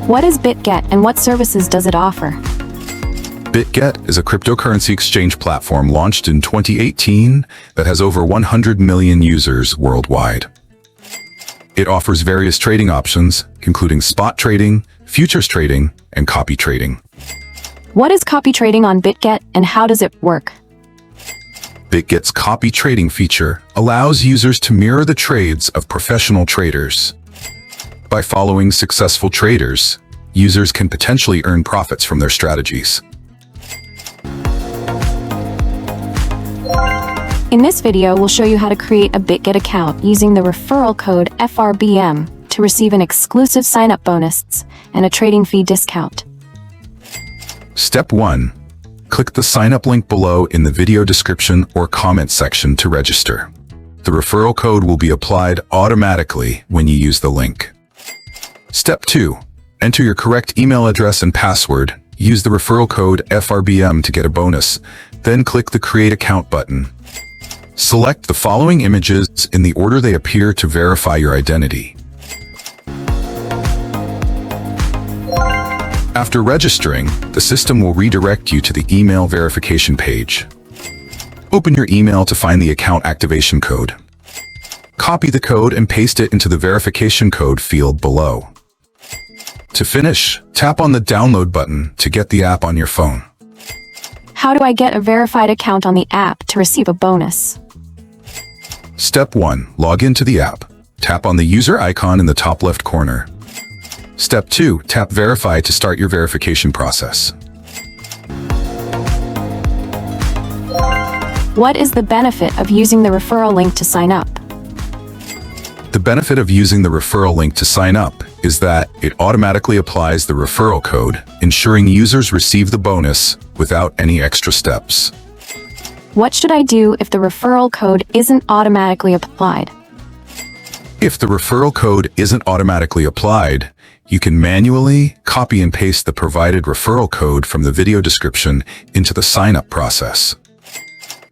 What is Bitget and what services does it offer? Bitget is a cryptocurrency exchange platform launched in 2018 that has over 100 million users worldwide. It offers various trading options, including spot trading, futures trading, and copy trading. What is copy trading on Bitget and how does it work? Bitget's copy trading feature allows users to mirror the trades of professional traders. By following successful traders, users can potentially earn profits from their strategies. In this video, we'll show you how to create a Bitget account using the referral code frbm to receive an exclusive sign-up bonus and a trading fee discount. Step 1. Click the sign-up link below in the video description or comment section to register. The referral code will be applied automatically when you use the link. Step 2. Enter your correct email address and password. Use the referral code frbm to get a bonus. Then click the Create Account button. Select the following images in the order they appear to verify your identity. After registering, the system will redirect you to the email verification page. Open your email to find the account activation code. Copy the code and paste it into the verification code field below. To finish, tap on the download button to get the app on your phone. How do I get a verified account on the app to receive a bonus? Step 1. Log into the app. Tap on the user icon in the top left corner. Step 2. Tap Verify to start your verification process. What is the benefit of using the referral link to sign up? The benefit of using the referral link to sign up is that it automatically applies the referral code, ensuring users receive the bonus without any extra steps. What should I do if the referral code isn't automatically applied? If the referral code isn't automatically applied, you can manually copy and paste the provided referral code from the video description into the sign-up process.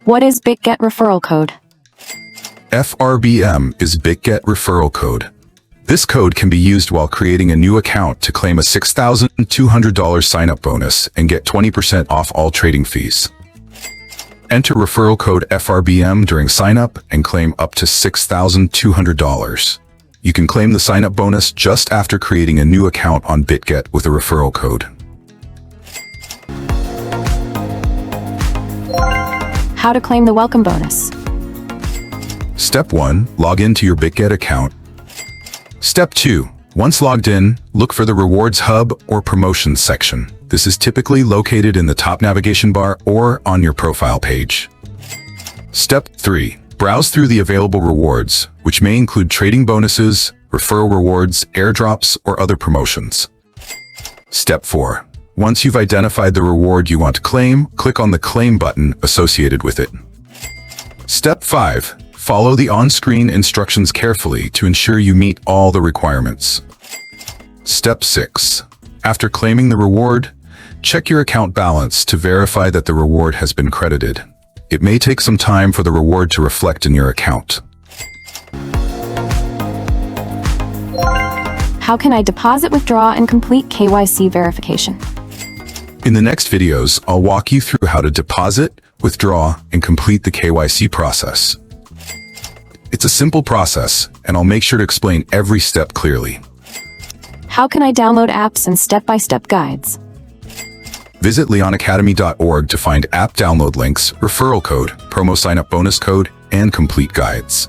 What is Bitget Referral code? frbm is Bitget Referral code. This code can be used while creating a new account to claim a $6,200 sign-up bonus and get 20% off all trading fees. Enter referral code frbm during sign-up and claim up to $6,200. You can claim the sign-up bonus just after creating a new account on Bitget with a referral code. How to claim the welcome bonus? Step 1. Log into your Bitget account. Step 2. Once logged in, look for the Rewards Hub or Promotions section. This is typically located in the top navigation bar or on your profile page. Step 3. Browse through the available rewards, which may include trading bonuses, referral rewards, airdrops, or other promotions. Step 4. Once you've identified the reward you want to claim, click on the Claim button associated with it. Step 5. Follow the on-screen instructions carefully to ensure you meet all the requirements. Step 6. After claiming the reward, check your account balance to verify that the reward has been credited. It may take some time for the reward to reflect in your account. How can I deposit, withdraw, and complete KYC verification? In the next videos, I'll walk you through how to deposit, withdraw, and complete the KYC process. It's a simple process, and I'll make sure to explain every step clearly. How can I download apps and step-by-step guides? Visit leonacademy.org to find app download links, referral code, promo sign-up bonus code, and complete guides.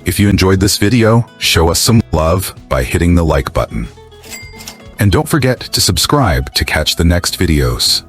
If you enjoyed this video, show us some love by hitting the like button. And don't forget to subscribe to catch the next videos.